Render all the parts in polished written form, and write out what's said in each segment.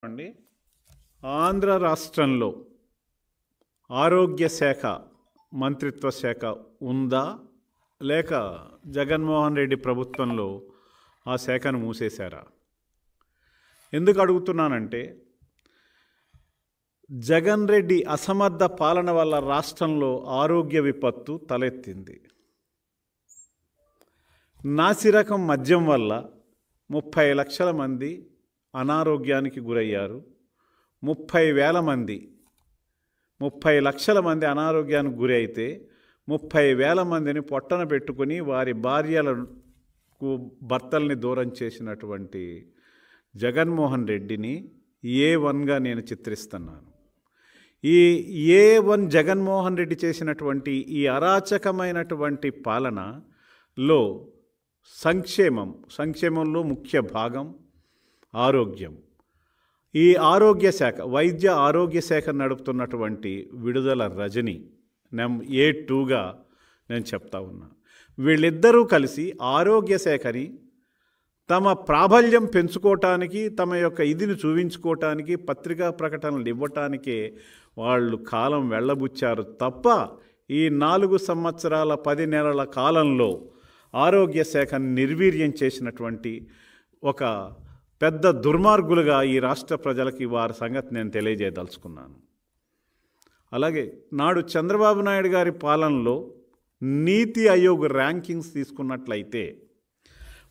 అండి ఆంధ్ర రాష్ట్రంలో ఆరోగ్య శాఖ మంత్రిత్వ శాఖ ఉందా లేక జగన్మోహన్ రెడ్డి ప్రభుత్వంలో ఆ శాఖను మూసేశారా? ఎందుకు అడుగుతున్నానంటే జగన్ రెడ్డి అసమర్థ పాలన వల్ల రాష్ట్రంలో ఆరోగ్య విపత్తు తలెత్తింది. నాసిరకం మద్యం వల్ల 30 లక్షల మంది అనారోగ్యానికి గురయ్యారు. 30 లక్షల మంది అనారోగ్యానికి గురి అయితే 30,000 మందిని పొట్టన పెట్టుకుని వారి భార్యలకు భర్తల్ని దూరం చేసినటువంటి జగన్మోహన్ రెడ్డిని A1గా నేను చిత్రిస్తున్నాను. ఈ A1 జగన్మోహన్ రెడ్డి చేసినటువంటి ఈ అరాచకమైనటువంటి పాలనలో సంక్షేమంలో ముఖ్య భాగం ఆరోగ్యం. ఈ ఆరోగ్య శాఖ వైద్య ఆరోగ్య శాఖ నడుపుతున్నటువంటి విడుదల రజని A2గా నేను చెప్తా ఉన్నా. వీళ్ళిద్దరూ కలిసి ఆరోగ్య శాఖని తమ ప్రాబల్యం పెంచుకోవటానికి, తమ యొక్క ఇదిని చూపించుకోవటానికి, పత్రికా ప్రకటనలు ఇవ్వటానికే వాళ్ళు కాలం వెళ్ళబుచ్చారు తప్ప ఈ 4 సంవత్సరాల 10 నెలల కాలంలో ఆరోగ్య శాఖను నిర్వీర్యం చేసినటువంటి ఒక పెద్ద దుర్మార్గులుగా ఈ రాష్ట్ర ప్రజలకి వారి సంగతి నేను తెలియజేయదలుచుకున్నాను. అలాగే నాడు చంద్రబాబు నాయుడు గారి పాలనలో నీతి ఆయోగ్ ర్యాంకింగ్స్ తీసుకున్నట్లయితే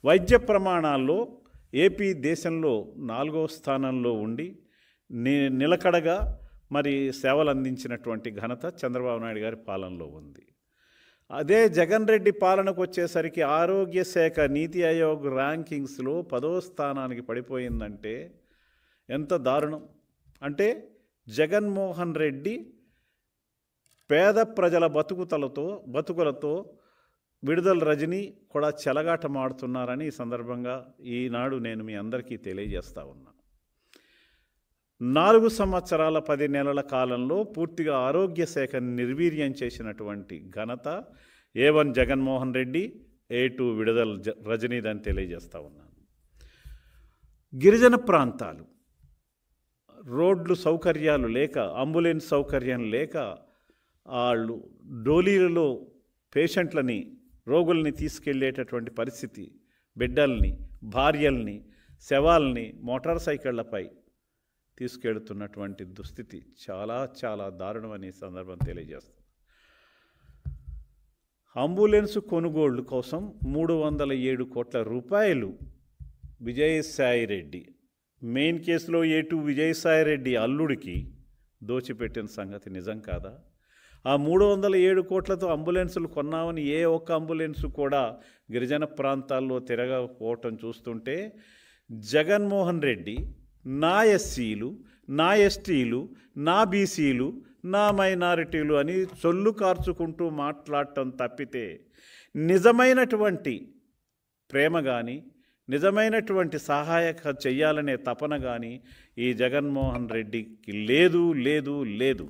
వైద్య ప్రమాణాల్లో ఏపీ దేశంలో 4వ స్థానంలో ఉండి నిలకడగా మరి సేవలు అందించినటువంటి ఘనత చంద్రబాబు నాయుడు గారి పాలనలో ఉంది. అదే జగన్ రెడ్డి పాలనకు వచ్చేసరికి ఆరోగ్య శాఖ నీతి ఆయోగ్ ర్యాంకింగ్స్లో 10వ స్థానానికి పడిపోయిందంటే ఎంత దారుణం! అంటే జగన్మోహన్ రెడ్డి పేద ప్రజల బతుకులతో విడుదల రజని కూడా చెలగాటమాడుతున్నారని ఈ సందర్భంగా ఈనాడు నేను మీ అందరికీ తెలియజేస్తా ఉన్నా. 4 సంవత్సరాల 10 నెలల కాలంలో పూర్తిగా ఆరోగ్య శాఖను నిర్వీర్యం చేసినటువంటి ఘనత A1 జగన్మోహన్ రెడ్డి, A2 విడుదల రజనీదని తెలియజేస్తా ఉన్నాను. గిరిజన ప్రాంతాలు రోడ్లు సౌకర్యాలు లేక, అంబులెన్స్ సౌకర్యం లేక వాళ్ళు డోలీలలో పేషెంట్లని, రోగుల్ని తీసుకెళ్లేటటువంటి పరిస్థితి, బిడ్డల్ని, భార్యల్ని, శవాల్ని మోటార్ సైకిళ్లపై తీసుకెళ్తున్నటువంటి దుస్థితి చాలా చాలా దారుణమని సందర్భం తెలియజేస్తుంది. అంబులెన్స్ కొనుగోళ్ల కోసం 307 కోట్ల రూపాయలు విజయసాయిరెడ్డి, మెయిన్ కేసులో A2 విజయసాయిరెడ్డి అల్లుడికి దోచిపెట్టిన సంగతి నిజం కాదా? ఆ 307 కోట్లతో అంబులెన్సులు కొన్నామని ఏ ఒక్క అంబులెన్సు కూడా గిరిజన ప్రాంతాల్లో తిరగకపోవటం చూస్తుంటే జగన్మోహన్ రెడ్డి నా ఎస్సీలు, నా ఎస్టీలు, నా బీసీలు, నా మైనారిటీలు అని చొల్లు కార్చుకుంటూ మాట్లాడటం తప్పితే నిజమైనటువంటి ప్రేమ కానీ, నిజమైనటువంటి సహాయక చెయ్యాలనే తపన కానీ ఈ జగన్మోహన్ రెడ్డికి లేదు.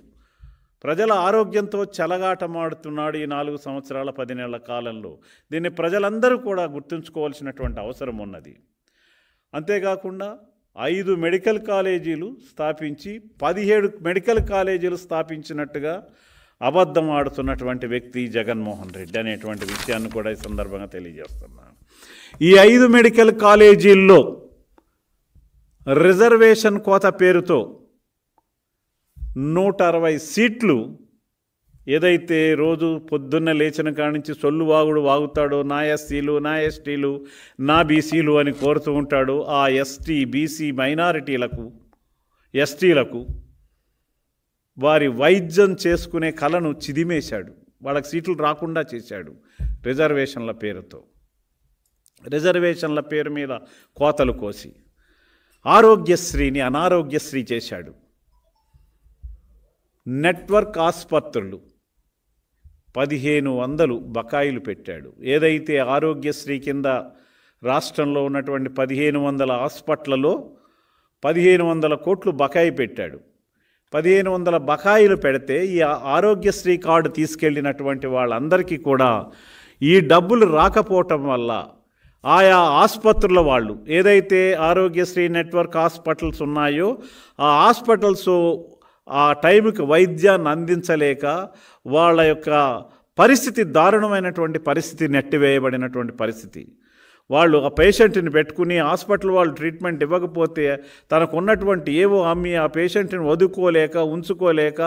ప్రజల ఆరోగ్యంతో చెలగాటమాడుతున్నాడు ఈ 4 సంవత్సరాల 10 నెలల కాలంలో. దీన్ని ప్రజలందరూ కూడా గుర్తుంచుకోవాల్సినటువంటి అవసరం ఉన్నది. అంతేకాకుండా 5 మెడికల్ కాలేజీలు స్థాపించి 17 మెడికల్ కాలేజీలు స్థాపించినట్టుగా అబద్ధం ఆడుతున్నటువంటి వ్యక్తి జగన్మోహన్ రెడ్డి అనేటువంటి విషయాన్ని కూడా ఈ సందర్భంగా తెలియజేస్తున్నాను. ఈ 5 మెడికల్ కాలేజీల్లో రిజర్వేషన్ కోత పేరుతో 160 సీట్లు ఏదైతే రోజు పొద్దున్న లేచిన కాడి నుంచి సొల్లువాగుడు వాగుతాడో, నా ఎస్సీలు, నా ఎస్టీలు, నా బీసీలు అని కోరుతూ ఉంటాడో ఆ ఎస్టీ, బీసీ మైనారిటీలకు, ఎస్టీలకు వారి వైద్యం చేసుకునే కళను చిదిమేశాడు. వాళ్ళకి సీట్లు రాకుండా చేశాడు రిజర్వేషన్ల పేరుతో. రిజర్వేషన్ల పేరు మీద కోతలు కోసి ఆరోగ్యశ్రీని అనారోగ్యశ్రీ చేశాడు. నెట్వర్క్ ఆసుపత్రులు 1500 బకాయిలు పెట్టాడు. ఏదైతే ఆరోగ్యశ్రీ కింద రాష్ట్రంలో ఉన్నటువంటి 1500 హాస్పిటళ్లలో 1500 కోట్లు బకాయి పెట్టాడు. 1500 బకాయిలు పెడితే ఈ ఆరోగ్యశ్రీ కార్డు తీసుకెళ్ళినటువంటి వాళ్ళందరికీ కూడా ఈ డబ్బులు రాకపోవటం వల్ల ఆయా ఆసుపత్రుల వాళ్ళు ఏదైతే ఆరోగ్యశ్రీ నెట్వర్క్ హాస్పిటల్స్ ఉన్నాయో ఆ హాస్పిటల్స్ ఆ టైంకి వైద్యాన్ని అందించలేక వాళ్ళ యొక్క పరిస్థితి దారుణమైనటువంటి పరిస్థితి, నెట్టివేయబడినటువంటి పరిస్థితి. వాళ్ళు ఆ పేషెంట్ని పెట్టుకుని హాస్పిటల్ వాళ్ళు ట్రీట్మెంట్ ఇవ్వకపోతే తనకు ఉన్నటువంటి ఏవో అమ్మి ఆ పేషెంట్ని వదుకోలేక ఉంచుకోలేక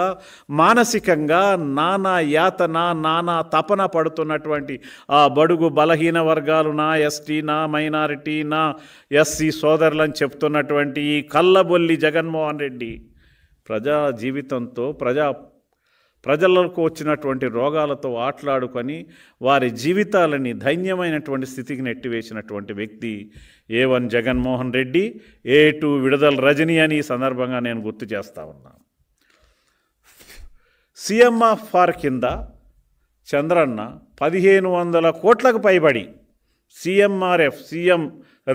మానసికంగా నానా యాతన నానా తపన పడుతున్నటువంటి ఆ బడుగు బలహీన వర్గాలు, నా ఎస్టీ, నా మైనారిటీ, నా ఎస్సీ సోదరులని చెప్తున్నటువంటి ఈ కల్లబొల్లి జగన్మోహన్ రెడ్డి ప్రజా జీవితంతో ప్రజలకు వచ్చినటువంటి రోగాలతో ఆటలాడుకొని వారి జీవితాలని దైన్యమైనటువంటి స్థితికి నెట్టివేసినటువంటి వ్యక్తి A1 జగన్మోహన్ రెడ్డి, A2 విడుదల రజని అని ఈ సందర్భంగా నేను గుర్తు చేస్తా ఉన్నాను. CMFR కింద చంద్రన్న 1500 కోట్లకు పైబడి CMRF సీఎం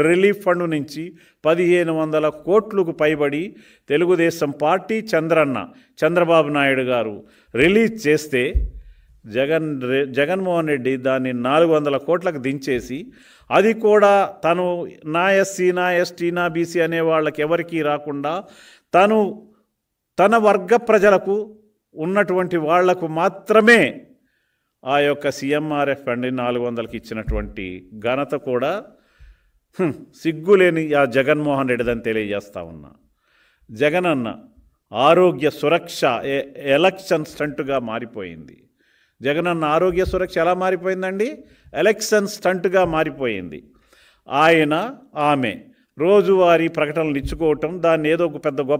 రిలీఫ్ ఫండ్ నుంచి 1500 కోట్లకు పైబడి తెలుగుదేశం పార్టీ చంద్రబాబు నాయుడు గారు రిలీజ్ చేస్తే జగన్మోహన్ రెడ్డి దాన్ని 400 కోట్లకు దించేసి అది కూడా తను నా ఎస్సీ, నా ఎస్టీ, నా బీసీ అనే వాళ్ళకి ఎవరికీ రాకుండా తన వర్గ ప్రజలకు ఉన్నటువంటి వాళ్లకు మాత్రమే ఆ యొక్క CMRF ఫండ్ 400కి ఇచ్చినటువంటి ఘనత కూడా సిగ్గులేని ఆ జగన్మోహన్ రెడ్డిదని తెలియజేస్తా ఉన్నా. జగనన్న ఆరోగ్య సురక్ష ఎలక్షన్ స్టంట్గా మారిపోయింది. జగనన్న ఆరోగ్య సురక్ష ఎలా మారిపోయిందండి? ఎలక్షన్ స్టంట్గా మారిపోయింది. ఆమె రోజువారీ ప్రకటనలు ఇచ్చుకోవటం, దాన్ని ఏదో ఒక పెద్ద గొప్ప